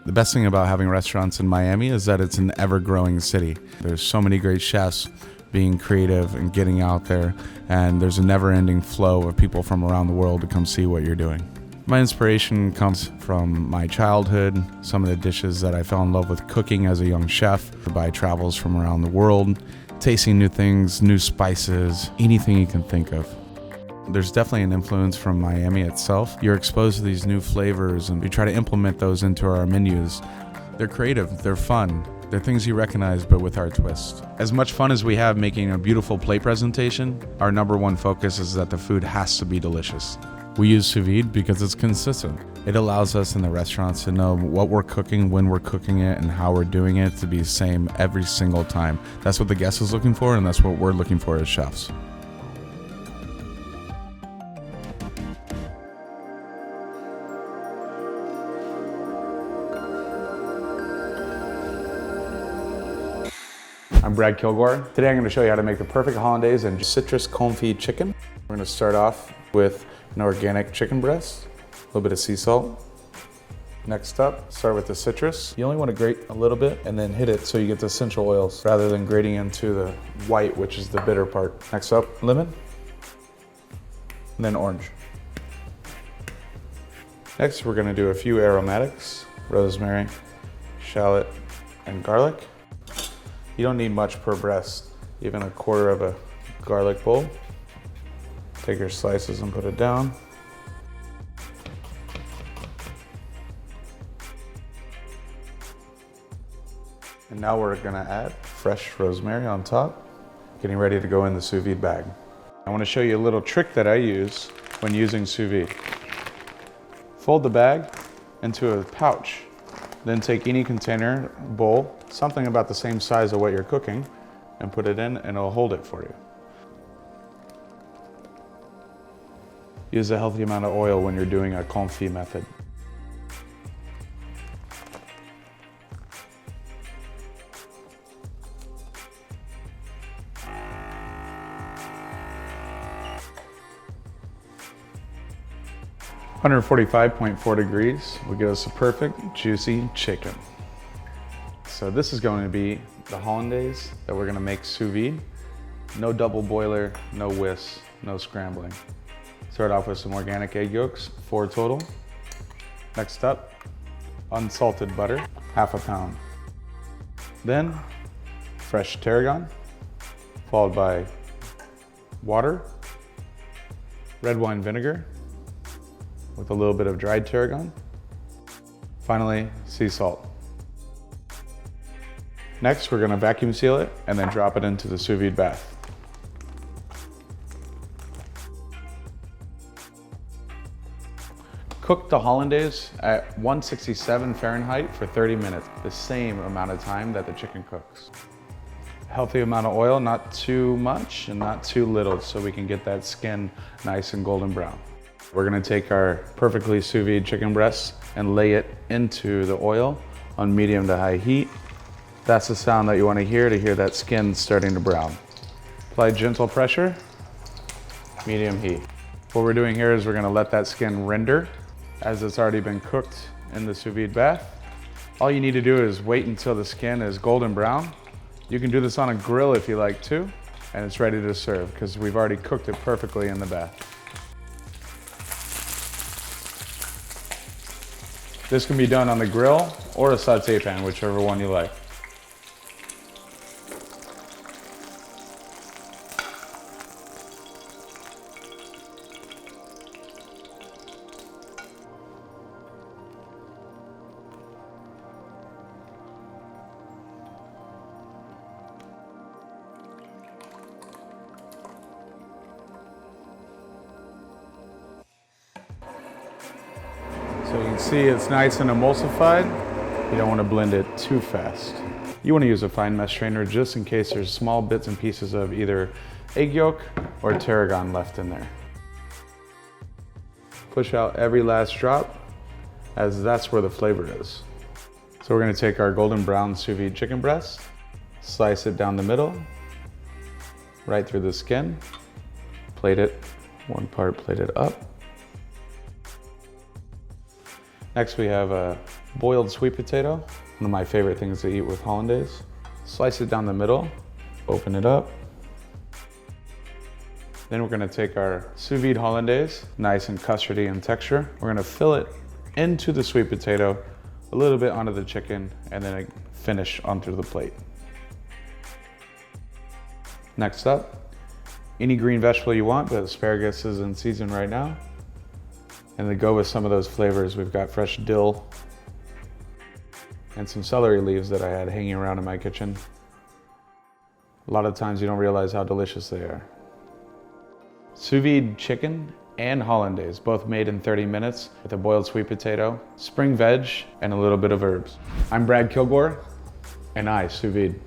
The best thing about having restaurants in Miami is that it's an ever-growing city. There's so many great chefs being creative and getting out there, and there's a never-ending flow of people from around the world to come see what you're doing. My inspiration comes from my childhood, some of the dishes that I fell in love with cooking as a young chef, by travels from around the world, tasting new things, new spices, anything you can think of. There's definitely an influence from Miami itself. You're exposed to these new flavors and we try to implement those into our menus. They're creative, they're fun, they're things you recognize but with our twist. As much fun as we have making a beautiful plate presentation, our number one focus is that the food has to be delicious. We use sous vide because it's consistent. It allows us in the restaurants to know what we're cooking, when we're cooking it, and how we're doing it to be the same every single time. That's what the guest is looking for, and that's what we're looking for as chefs. I'm Brad Kilgore. Today I'm going to show you how to make the perfect hollandaise and citrus confit chicken. We're going to start off with an organic chicken breast, a little bit of sea salt. Next up, start with the citrus. You only want to grate a little bit and then hit it so you get the essential oils rather than grating into the white, which is the bitter part. Next up, lemon, and then orange. Next, we're going to do a few aromatics, rosemary, shallot, and garlic. You don't need much per breast, even a quarter of a garlic bowl. Take your slices and put it down. And now we're gonna add fresh rosemary on top, getting ready to go in the sous vide bag. I wanna show you a little trick that I use when using sous vide. Fold the bag into a pouch, then take any container, bowl, something about the same size of what you're cooking, and put it in and it'll hold it for you. Use a healthy amount of oil when you're doing a confit method. (145.4 degrees) will give us a perfect, juicy chicken. So this is going to be the hollandaise that we're going to make sous vide. No double boiler, no whisk, no scrambling. Start off with some organic egg yolks, 4 total. Next up, unsalted butter, ½ pound. Then, fresh tarragon, followed by water, red wine vinegar, with a little bit of dried tarragon. Finally, sea salt. Next, we're going to vacuum seal it and then drop it into the sous vide bath. Cook the hollandaise at 167 Fahrenheit for 30 minutes, the same amount of time that the chicken cooks. Healthy amount of oil, not too much and not too little, so we can get that skin nice and golden brown. We're gonna take our perfectly sous vide chicken breast and lay it into the oil on medium to high heat. That's the sound that you wanna hear to hear that skin starting to brown. Apply gentle pressure, medium heat. What we're doing here is we're gonna let that skin render as it's already been cooked in the sous vide bath. All you need to do is wait until the skin is golden brown. You can do this on a grill if you like to, and it's ready to serve because we've already cooked it perfectly in the bath. This can be done on the grill or a saute pan, whichever one you like. So you can see it's nice and emulsified. You don't want to blend it too fast. You want to use a fine mesh strainer just in case there's small bits and pieces of either egg yolk or tarragon left in there. Push out every last drop, as that's where the flavor is. So we're going to take our golden brown sous vide chicken breast, slice it down the middle, right through the skin, plate it, one part plated up. Next we have a boiled sweet potato, one of my favorite things to eat with hollandaise. Slice it down the middle, open it up. Then we're gonna take our sous vide hollandaise, nice and custardy in texture. We're gonna fill it into the sweet potato, a little bit onto the chicken, and then finish onto the plate. Next up, any green vegetable you want, but asparagus is in season right now. And to go with some of those flavors, we've got fresh dill and some celery leaves that I had hanging around in my kitchen. A lot of times you don't realize how delicious they are. Sous vide chicken and hollandaise, both made in 30 minutes with a boiled sweet potato, spring veg, and a little bit of herbs. I'm Brad Kilgore, and I sous vide.